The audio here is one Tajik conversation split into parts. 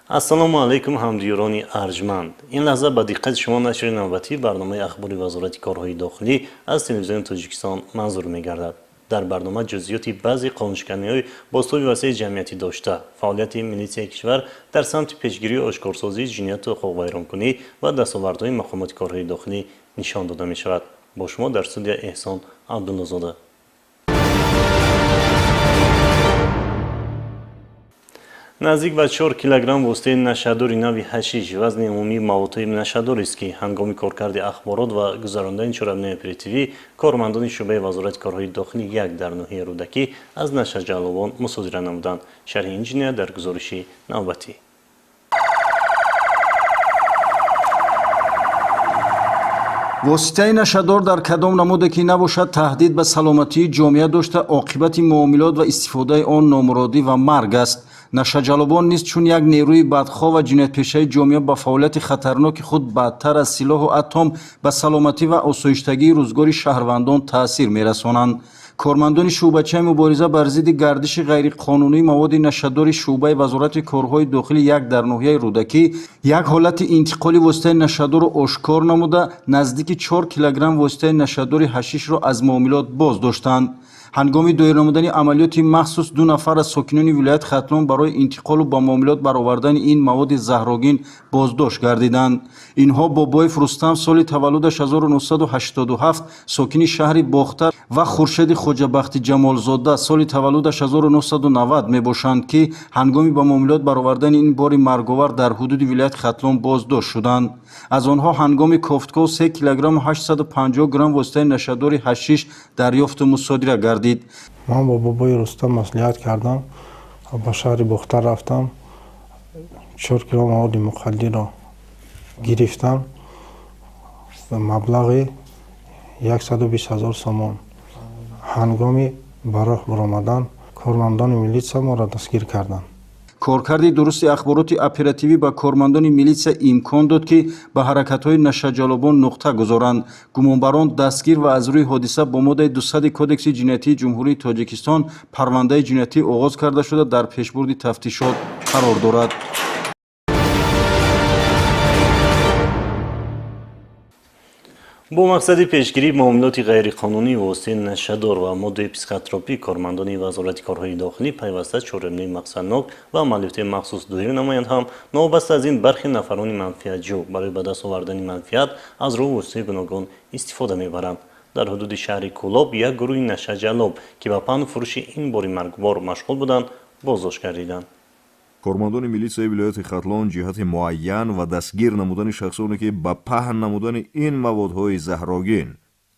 ассалому алайкум ҳамдиёрони арҷманд. ин лаҳза ба диққати шумо нашри навбатӣ барномаи ахбори вазорати корҳои дохилӣ аз телевизиони тоҷикистон манзур мегардад. дар барнома ҷузъиёти баъзе қонуншиканиҳои бостуби васеъи ҷамъиятӣ дошта фаъолияти милитсияи кишвар дар самти пешгирии ошкорсозии ҷинояту ҳуқуқвайронкунӣ ва дастовардҳои мақомоти корҳои дохилӣ нишон дода мешавад. бо шумо дар студия эҳсон абдуллозода. наздик ба 4 килограмм воситаи нашадори нави ҳашиш вазни умумии маводҳои нашадорист ки ҳангоми коркарди ахборот ва гузарондани чорабинои оперативӣ кормандони шӯъбаи вазорати корҳои дохилӣ 1 дар ноҳияи рӯдакӣ аз нашаҷаловон мусодира намуданд. шарҳи ин ҷиноят дар гузориши навбатӣ. воситаи нашадор дар кадом намуде ки набошад таҳдид ба саломатии ҷомеа дошта оқибати муомилот ва истифодаи он номуродӣ ва марг аст. нашаҷалобон низ чун як нерӯи бадхоҳ ва ҷиноятпешаи ҷомеа ба фаъолияти хатарноки худ бадтар аз силоҳу атом ба саломатӣ ва осоиштагии рӯзгори шаҳрвандон таъсир мерасонанд. кормандони шӯъбачаи мубориза бар зидди гардиши ғайриқонунии маводи нашадори шӯъбаи вазорати корҳои дохилӣ 1 дар ноҳияи рӯдакӣ як ҳолати интиқоли воситаи нашадорро ошкор намуда наздики 4 килограмм воситаи нашадори ҳашишро аз муомилот боз доштанд. ҳангоми доир намудани амалиёти махсус 2 нафар аз сокинони вилояти Хатлон барои интиқолу ба муомилот баровардани ин маводи заҳрогин боздошт гардиданд. инҳо Бобоев Рустам соли таваллудаш 1987 сокини шаҳри Бохтар ва Хуршеди Хоҷабахти Ҷамолзода соли таваллудаш 1990 мебошанд ки ҳангоми ба муомилот баровардани ин бори марговар дар ҳудуди вилояти Хатлон боздошт шуданд. аз онҳо ҳангоми кофткол 3 килограмм 850 грамм воситаи нашадори ҳашиш дарёфту мусодира гардид. ман бо бобои Рустам маслиҳат кардам, ба шаҳри Бохтар рафтам, 4 кило маводи мухаддирро гирифтам, маблағи 120 000 сомон. ҳангоми ба роҳ баромадан кормандони милитсия моро дастгир карданд. коркарди дурусти ахбороти оперативӣ ба кормандони милитсия имкон дод ки ба ҳаракатҳои нашаҷалобон нуқта гузоранд. гумонбарон дастгир ва аз рӯи ҳодиса бо моддаи 200 кодекси ҷиноятии ҷумҳурии Тоҷикистон парвандаи ҷиноятӣ оғоз карда шуда дар пешбурди тафтишот қарор дорад. бо мақсади пешгирии муомилоти ғайриқонунии воситаи нашадор ва моддаи психотропӣ кормандони вазорати корҳои дохилӣ пайваста чорабинои мақсаднок ва амалиёти махсус доир намоянд ҳам новобаста аз ин бархи нафарони манфиатҷӯ барои ба даст овардани манфиат аз рӯи воситаи гуногун истифода мебаранд. дар ҳудуди шаҳри Кӯлоб як гурӯҳи нашаҷалоб ки ба паҳну фурӯши ин бори маргубор машғул буданд боздошт гардиданд. кормандони милитсияи вилояти Хатлон ҷиҳати муайян ва дастгир намудани шахсоне ки ба паҳн намудани ин маводҳои заҳрогин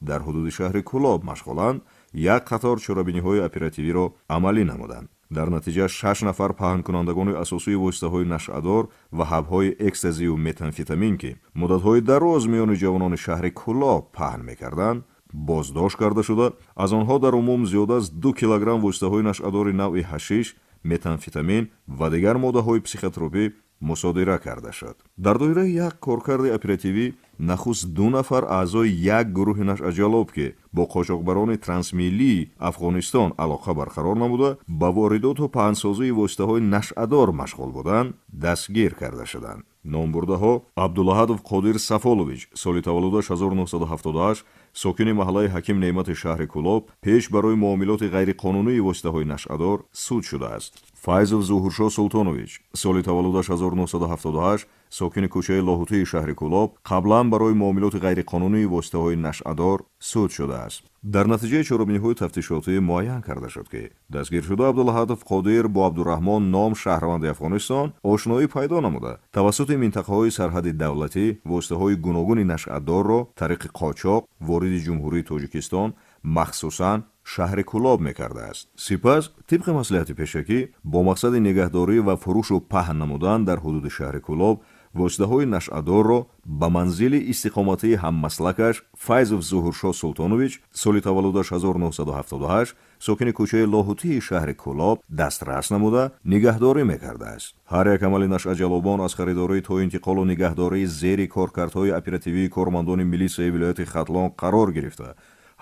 дар ҳудуди шаҳри Кӯлоб машғуланд як қатор чорабиниҳои оперативиро амалӣ намуданд. дар натиҷа 6 нафар паҳнкунандагони асосии воситаҳои нашъадор ва ҳабҳои экстазию метамфетамин ки муддатҳои дароз миёни ҷавонони шаҳри Кӯлоб паҳн мекарданд боздошт карда шуда аз онҳо дар умум зиёда аз 2 килограмм воситаҳои нашъадори навъи ҳашиш, метамфетамин ва дигар моддаҳои психотропӣ мусодира карда шуд. дар доираи як коркарди оперативӣ нахуст 2 нафар аъзои як гурӯҳи нашъаҷалоб ки бо қошоқбарони трансмиллии Афғонистон алоқа барқарор намуда ба воридоту паҳнсозии воситаҳои нашъадор машғул буданд дастгир карда шуданд. номбурдаҳо Абдулаҳадов Қодир Сафолович соли таваллудаш 1978 сокини маҳаллаи Ҳаким Неъмати шаҳри Кӯлоб пеш барои муомилоти ғайриқонунии воситаҳои нашъадор суд шудааст. Файзов Зуҳуршо Султонович соли таваллудаш 1978 сокини кӯчаи Лоҳутии шаҳри Кӯлоб қаблан барои муомилоти ғайриқонунии воситаҳои нашъадор суд шудааст. дар натиҷаи чорабиниҳои тафтишотӣ муайян карда шуд ки дастгиршуда Абдулаҳадов Қодир бо Абдураҳмон ном шаҳрванди Афғонистон ошноӣ пайдо намуда тавассути минтақаҳои сарҳади давлатӣ воситаҳои гуногуни нашъадорро тариқи қочоқ вориди ҷумҳурии Тоҷикистон махсусан шаҳри Кӯлоб мекардааст. сипас тибқи маслиҳати пешакӣ бо мақсади нигаҳдорӣ ва фурӯшу паҳн намудан дар ҳудуди шаҳри Кӯлоб воситаҳои нашъадорро ба манзили истиқоматии ҳаммаслакаш Файзов Зуҳуршо Султонович соли таваллудаш 1978 сокини кӯчаи Лоҳутии шаҳри Кӯлоб дастрас намуда нигаҳдорӣ мекардааст. ҳар як амали нашъаҷалобон аз харидорӣ то интиқолу нигаҳдории зери коркардҳои оперативии кормандони милитсияи вилояти Хатлон қарор гирифта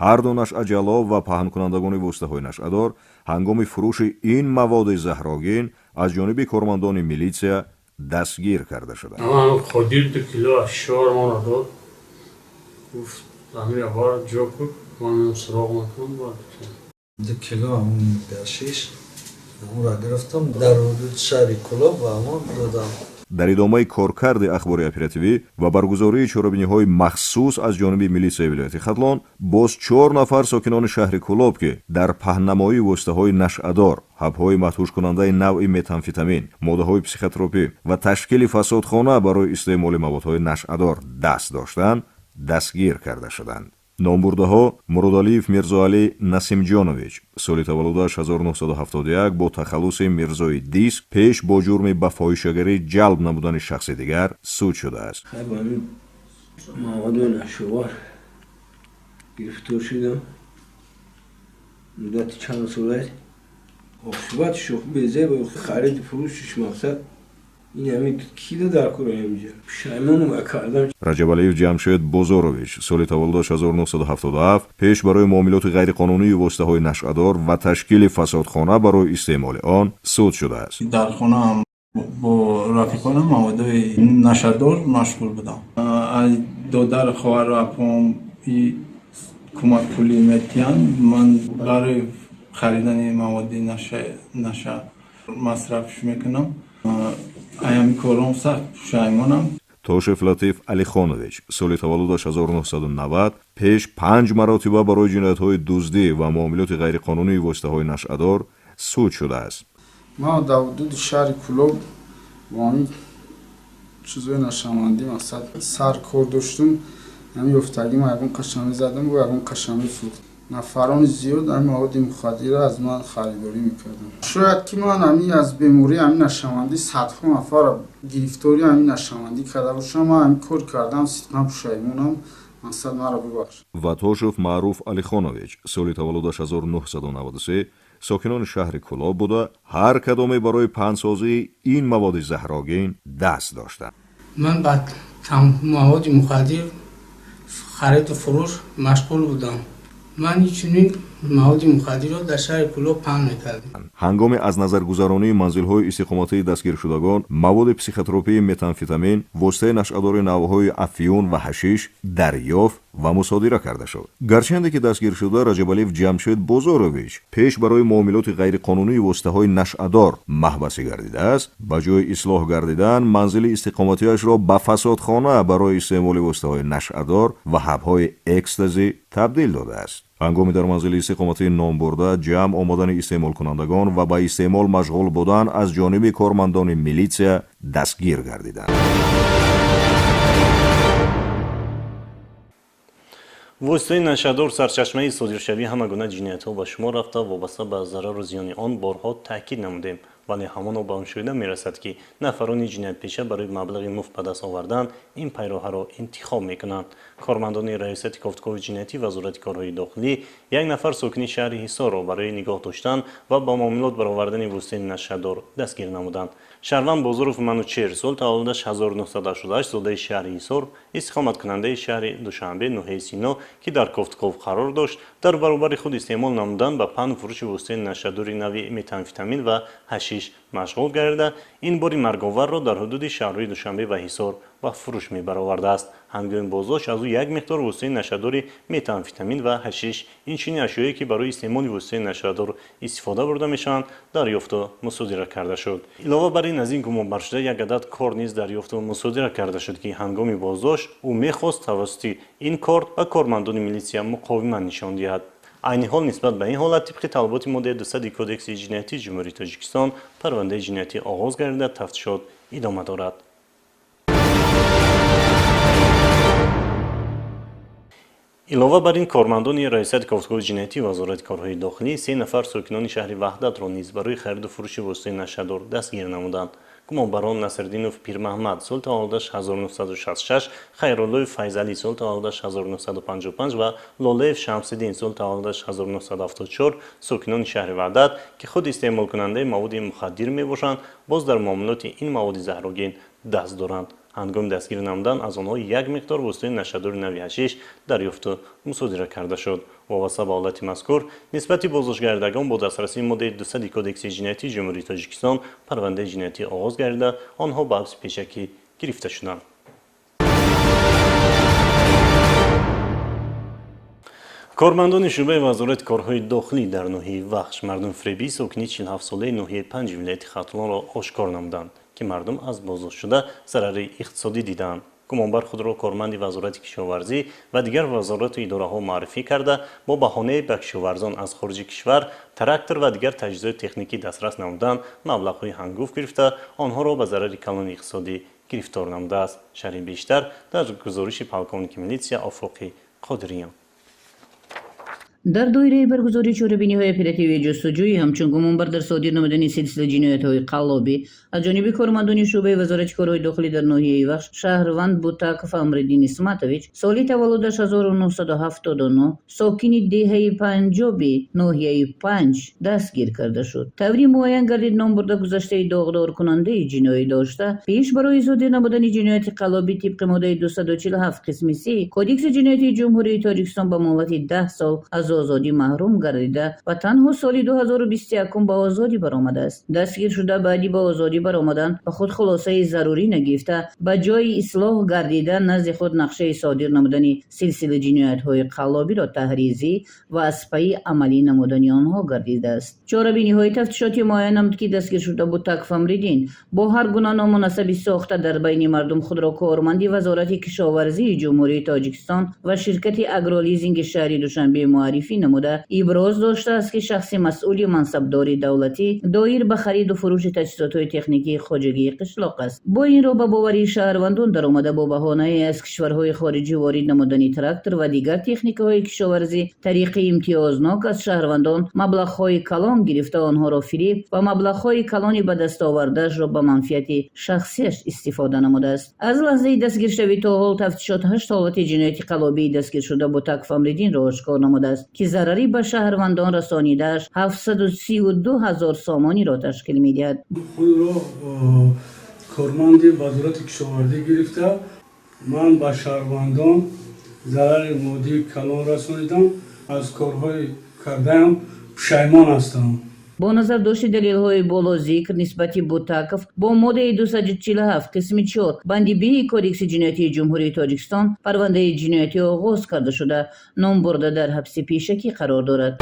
ҳар ду нашъаҷалоб ва паҳнкунандагони воситаҳои нашъадор ҳангоми фурӯши ин маводи заҳрогин аз ҷониби кормандони милитсия دستگیر کرده شدند. من خودی 2 کیلو اشار ما داد گفت همین بار جو کن من سراغ میکنم باید 2 کیلو همون گشیش اون را گرفتم در حدود شهر کلاب و همون دادم. در ادامه کارکرد اخبار اپراتیوی و برگزاری چهاربینی‌های مخصوص از جانب میلیسیای ولایت خاتلان، باز 4 نفر ساکنان شهر کلاب که در پهنمایی واسطه‌های نشعه‌دار، حب‌های مدهوش کننده نوع متامفتامین، ماده‌های پسیخوتروپی و تشکیل فسادخانه برای استعمال موادهای نشعه‌دار دست داشتند، دستگیر کرده شدند. نامبرده‌ها مرودعلیев میرزاعلی насимҷонович соли таваллудаш 1971 бо тахаллуси мирзои диск пеш бо ҷурми ба фоҳишагарӣ ҷалб намудани шахси дигар суд шудааст. مواد نشوار گرفتار شدم مدت چند ساله عاقبت شوخ بیزه و خرید فروشش مقصد این همین کیده در کار اینجا پشیمونم کردم. раҷабалиев ҷамшед бозорович соли таваллудаш 1977 пеш барои муомилоти ғайриқонунии воситаҳои нашъадор ва ташкили фасодхона барои истеъмоли он суд шудааст. در خانه با رفیقانم موادهای نشادار مشغول بودم. از دادر خواهر و اپام کمک پولی میتیان من برای خریدن مواد نشه مصرفش میکنم. ایامی کارم سخت پشیمانم. тошев латиф алихонович соли таваллудаш 1990 пеш 5 маротиба барои ҷиноятҳои дуздӣ ва муомилоти ғайриқонунии воситаҳои нашъадор суд шудааст. ما در حدود شهر کلوب با همین چیزای نشمندی مثلا سر کار داشتم همین افتادی ما یکون قشنگی زدم و یکون قشنگی فروختم. نفران زیاد همین مواد مخدر از من خریداری میکردم. شاید که من همین از بیماری همین نشمندی صدها نفر گرفتاری همین نشمندی کرده باشم. من همین کار کردم صدقا پشیمونم. مثلا مرا ببخش. و тошев маъруф алихонович соли таваллудаш 1993 ساکنان شهر کلاب بوده هر کدامه برای پهنسازی این مواد زهرآگین دست داشتند. من بعد مواد مخدر خرید و فروش مشغول بودم. من چنین مواد مخدر را در شهر کلاب پهن میکردم. هنگام از نظر گذرانی منزل‌های استقامتی دستگیر شدگان مواد پسیخوتروپی متامفتامین، واسطه نشعه‌دار نوع‌های افیون و حشیش دریافت و مصادره کرده شد. گرچند که دستگیر شده راجبالیف جمشید بازارویچ پیش برای معاملات غیرقانونی واسطه‌های نشعه‌دار محبس گردیده است، به جای اصلاح گردیدن منزل استقامتیش را به فسادخانه برای استعمال واسطه‌های نشعه‌دار و حب‌های اکستازی تبدیل داده است. هنگامی در منزل استقامتی نام برده جمع آمدن استعمال کنندگان و به استعمال مشغول بودن از جانب کارمندان میلیسیا دستگیر گردیدند. واسطه نشادور سرچشمه صادرشوی همه گونه جنایت‌ها به شمار رفته و وابسته به ضرر و زیان آن بارها تاکید نمودیم، ولی همان به آن شایده میرسد که نفران جنایت پیشه برای مبلغ مفت به دست آوردن این پیراه را انتخاب میکنند. کارمندان ریاست کافتگاه جنایتی وزارت کارهای داخلی یک نفر ساکن شهر حصار را برای نگاه داشتن و با معاملات برآوردن واسطه نشادور دستگیر نمودند. شهروند بازاروف منوچهر سال تولدش 1988 زاده شهر حصار استقامت کننده شهر دوشنبه نوحه سینا که در کافتگاه قرار داشت در برابر خود استعمال نمودن به پهن و فروش واسطه نشادور نوع متامفتامین و حشیش مشغول گردیده این باری مرگاور را در حدود شهرهای دوشنبه و حصار و فروش می برآورده است. هنگام بازداشت از او یک مقدار واسطه نشادور متامفتامین و حشیش این چنین اشیایی که برای استعمال واسطه نشادور استفاده برده میشوند دریافت و مصادره کرده شد. علاوه بر این از این گمان برشده یک عدد کارت نیز دریافت و مصادره کرده شد که هنگام بازداشت او میخواست توسط این کارت و کارمندان میلیسیا مقاومت نشان دهد. عین حال نسبت به این حالت طبق طلبات ماده 200 کدکس جنایتی جمهوری تاجیکستان پرونده جنایتی آغاز گردیده تفتیشات ادامه دارد. علاوه بر این کارمندان ریاست کافتگاه جنایتی وزارت کارهای داخلی 3 نفر ساکنان شهر وحدت را نیز برای خرید و فروش واسطه نشادور دستگیر نمودند. گمانبران نصرالدینوف پیرمحمد سال تولدش 1966، خیرالله فیضعلی سال تولدش 1955 و لاله‌ف شمس‌الدین سال تولدش 1974 ساکنان شهر وحدت که خود استعمال کننده مواد مخدر میباشند باز در معاملات این مواد زهرآگین دست دارند. ҳангоми дастгирӣ намудан аз онҳо як миқдор воситаи нашадори нави ҳашиш дарёфту мусодира карда шуд. вобаста ба ҳолати мазкур нисбати боздоштгардагон бо дастрасии моддаи 200 кодекси ҷиноятии ҷумҳурии тоҷикистон парвандаи ҷиноятӣ оғоз гардида онҳо ба ҳабси пешакӣ гирифта шуданд. кормандони шӯъбаи вазорати корҳои дохилӣ дар ноҳияи вахш мардумфиребӣ сокини 47-солаи ноҳияи 5 вилояти хатлонро ошкор намуданд ки мардум аз боздоштшуда зарари иқтисодӣ дидаанд. гумонбар худро корманди вазорати кишоварзӣ ва дигар вазорату идораҳо маърифӣ карда бо баҳонаи ба кишоварзон аз хориҷи кишвар трактор ва дигар таҷҳизоти техникӣ дастрас намудан маблағҳои ҳангуфт гирифта онҳоро ба зарари калони иқтисодӣ гирифтор намудааст. шарҳи бештар дар гузориши полковники милитсия Офоқи Қодириён. дар доираи баргузории чорабиниҳои оперативии ҷустуҷӯӣ ҳамчун гумонбар дар содир намудани силсила ҷиноятҳои қаллобӣ аз ҷониби кормандони шӯъбаи вазорати корҳои дохилӣ дар ноҳияи вахш шаҳрванд Бутаков Амриддин Исматович соли таваллудаш 1979 сокини деҳаи Панҷоби ноҳияи 5 дастгир карда шуд. таври муайян гардид ном бурда гузаштаи доғдоркунандаи ҷиноӣ дошта пеш барои содир намудани ҷинояти қаллобӣ тибқи моддаи 247 қисми 3 кодекси ҷиноятии ҷумҳурии Тоҷикистон ба муҳлати 10 сол аз озодӣ маҳрум гардида ва танҳо соли 2021 ба озодӣ баромадааст. дастгир шуда баъди ба озодӣ баромадан ба худ хулосаи зарурӣ нагирифта ба ҷои ислоҳ гардида назди худ нақшаи содир намудани силсила ҷиноятҳои қаллобиро таҳризӣ ва аз пайи амалӣ намудани онҳо гардидааст. чорабиниҳои тафтишотӣ муайян намуд ки дастгиршуда Бутаков Амриддин бо ҳар гуна номунасаби сохта дар байни мардум худро корманди вазорати кишоварзии ҷумҳурии Тоҷикистон ва ширкати агролизинги шаҳри Душанбе муаррифӣ намуда иброз доштааст ки шахси масъули мансабдори давлатӣ доир ба хариду фурӯши таҷҳизотҳои техникии хоҷагии қишлоқ аст. бо ин ро ба боварии шаҳрвандон даромада бо баҳонаи аз кишварҳои хориҷӣ ворид намудани трактор ва дигар техникаҳои кишоварзӣ тариқи имтиёзнок аз шаҳрвандон маблағҳои калон гирифта онҳоро фиреб ва маблағҳои калони ба дастовардаашро ба манфиати шахсияш истифода намудааст. аз лаҳзаи дастгиршавӣ то ҳол тафтишот 8 ҳолати ҷинояти қаллобии дастгиршуда Бутаков Амриддинро ошкор намудааст ки зарари ба шаҳрвандон расонидааш 732 000 сомониро ташкил медиҳад. худро корманди вазорати кишоварзӣ гирифта ман ба шаҳрвандон зарари моддии калон расонидам. аз корҳои кардаам пушаймон ҳастам. бо назардошти далелҳои боло зикр нисбати Бутаков бо моддаи 247 қисми 4 банди б-и кодекси ҷиноятии ҷумҳурии Тоҷикистон парвандаи ҷиноятӣ оғоз карда шуда ном бурда дар ҳабси пешакӣ қарор дорад.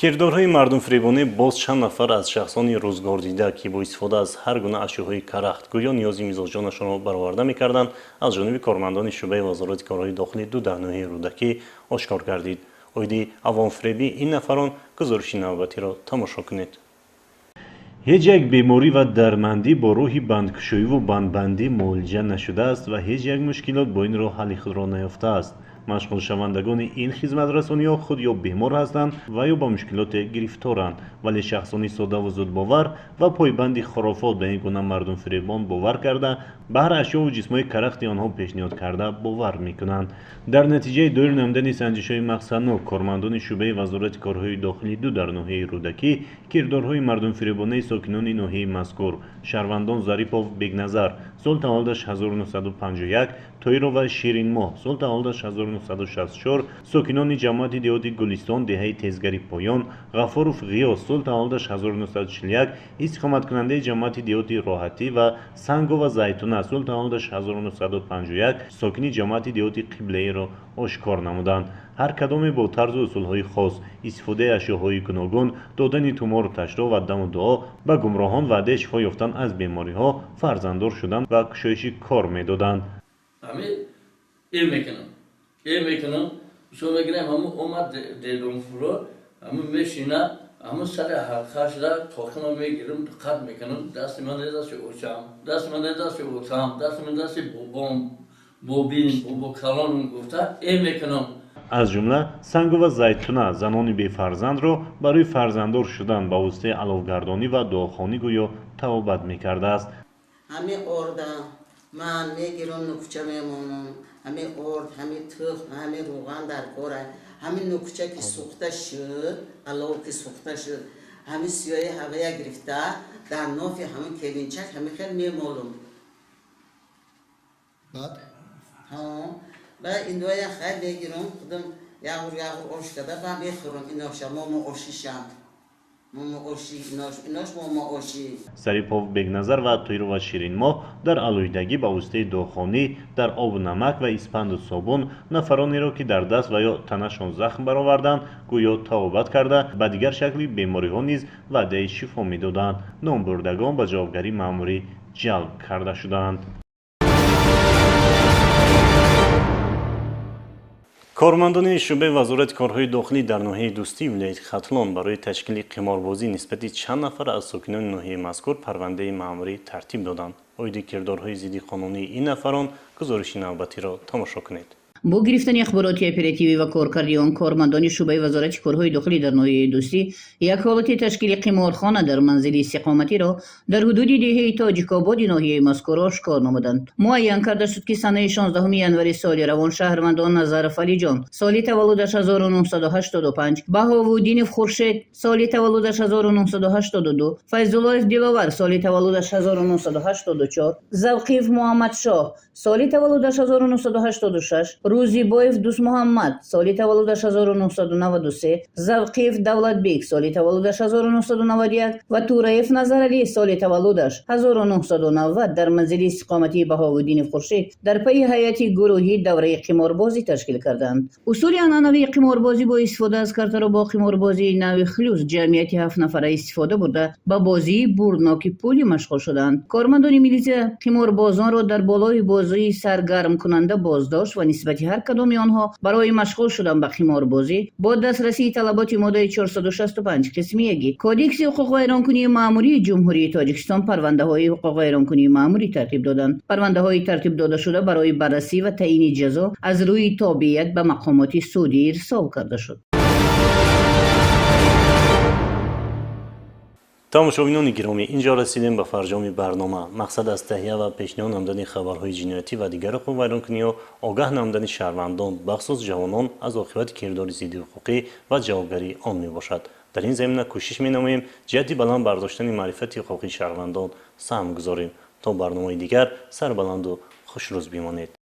кирдорҳои мардумфиребонӣ боз чанд нафар аз шахсони рӯзгордида ки бо истифода аз ҳар гуна ашёҳои карахт гӯё ниёзи мизоҷонашонро бароварда мекарданд аз ҷониби кормандони шӯъбаи вазорати корҳои дохилӣ ду дар ноҳияи Рӯдакӣ ошкор гардид. оиди авонфиребӣ ин нафарон гузориши навбатиро тамошо кунед. ҳеҷ як беморӣ ва дармандӣ бо роҳи бандкушоиву бандбандӣ муолиҷа нашудааст ва ҳеҷ як мушкилот бо ин роҳ ҳалли худро наёфтааст. машғулшавандагони ин хизматрасониҳо худ ё бемор ҳастанд ва ё ба мушкилоте гирифторанд, вале шахсони содаву зудбовар ва пойбанди хурофот ба ин гуна мардумфиребон бовар карда ба ҳар ашёву ҷисмҳои карахти онҳо пешниҳод карда бовар мекунанд. дар натиҷаи доир намудани санҷишҳои мақсаднок кормандони шӯъбаи вазорати корҳои дохилӣ ду дар ноҳияи Рӯдакӣ кирдорҳои мардумфиребонаи сокинони ноҳияи мазкур Шаҳрвандон Зарипов Бегназар сол таваллудаш 1951, Тоирова Ширинмоҳ сол таваллудаш 1964, сокинони ҷамоати деҳоти Гулистон деҳаи Тезгари Поён, Ғафоров Ғиёс сол таваллудаш 1941, истиқоматкунандаи ҷамоати деҳоти Роҳатӣ ва Сангова Зайтуна сол таваллудаш 1951, сокини ҷамоати деҳоти Қиблаиро ошкор намуданд. ҳар кадоме бо тарзу усулҳои хос, истифодаи ашёҳои гуногун, додани тумору ташро ва даму дуо ба гумроҳон ваъдаи шифо ёфтан аз бемориҳо фарзанддор шудан ва кушоиши кор медоданд. همون سر حلقه‌اش را تاکنم میگیرم دقت میکنم دست من دست اوچم دست من دست اوتام دست من دست بوبام بوبین بوبو کلانم گفته این میکنم. аз ҷумла Сангова Зайтуна занони бефарзандро барои фарзанддор шудан ба воситаи аловгардонӣ ва дуохонӣ гӯё тавобат мекардааст. ҳаме орда ман мегирам нукча мемонам ҳаме орд ҳаме тухм ҳаме рӯған дар кора ҳамин нукча ки сӯхта шуд алов ки сӯхта шуд همین سیاه هوایی گرفته در ناف همین کلینچک همین خیلی میمالم بعد و این دوی خیلی بگیرم خودم یغور آش کده و میخورم اینا شما آشیشم Saripov Begnazar va To'yrova Shirinmo дар алоҳидагӣ ба воситаи дохонӣ дар обу намак ва испанду собун нафаронеро ки дар даст ва ё танашон захм бароварданд гӯё тавобат карда ба дигар шакли бемориҳо низ ваъдаи шифо медоданд. Номбурдагон ба ҷавобгарии маъмурӣ ҷалб карда шуданд. کارمندان شعبه وزارت کارهای داخلی در ناحیه دوستی ولایت ختلان برای تشکیل قماربازی نسبت چند نفر از ساکنان ناحیه مذکور پرونده مأموری ترتیب دادند. اوید کردارهای ضد قانونی این نفران گزارش نوبتی را تماشا کنید. با گرفتن اخبارات اپراتیوی و کارکردی آن کارمندان شعبه وزارت کارهای داخلی در ناحیه دوستی یک حالت تشکیل قمارخانه در منزل استقامتی را در حدود دهه تاجیک‌آباد ناحیه مذکور آشکار نمودند. معین کرده شد که سنه 16 ینوری سال روان شهروندان نظرف علی جان سال تولدش 1985، بهاءالدین خورشید سال تولدش 1982، فیض‌الله دلاور سال تولدش 1984، ذوقیف محمد شاه سال تولدش 1986، روزیباєв دوست محمد سال تولدش 1993، ذوقیف دولتبیک سال تولدش 1991 و توریف نظرعلی سال تولدش 1990 در منزل استقامتی بهاءالدین خورشید در پی هیئت گروهی دوره قماربازی تشکیل کردند. اصول عنعنوی قماربازی با استفاده از کارت را با قماربازی نوع خلوص جمعیتی 7 نفره استفاده برده با بازی بردناک پولی مشغول شدند. کارمندان میلیشه قماربازان را در بالای بازی سرگرم کننده بازداشت و نسبت هر کدام آنها برای مشغول شدن به قماربازی با دسترسی طلبات ماده 465 قسم 1 کودکس حقوق ویرانکنی مأموری جمهوری تاجیکستان پرونده های حقوق ویرانکنی مأموری ترتیب دادند. پرونده های ترتیب داده شده برای بررسی و تعیین جزا از روی تابعیت به مقامات سعودی ارسال کرده شد. تماشابینان گرامی، اینجا رسیدیم به فرجام برنامه. مقصد از تهیه و پیشنهاد نمودن خبرهای جنایتی و دیگر حقوق ویرانکنی و آگاه نمودن شهروندان بخصوص جوانان از عاقبت کردار ضد حقوقی و جوابگری آن می باشد. در این زمینه کوشش می نماییم جهت بلند برداشتن معرفت حقوقی شهروندان سهم گذاریم. تا برنامه دیگر سربلند و خوش روز بیمانید.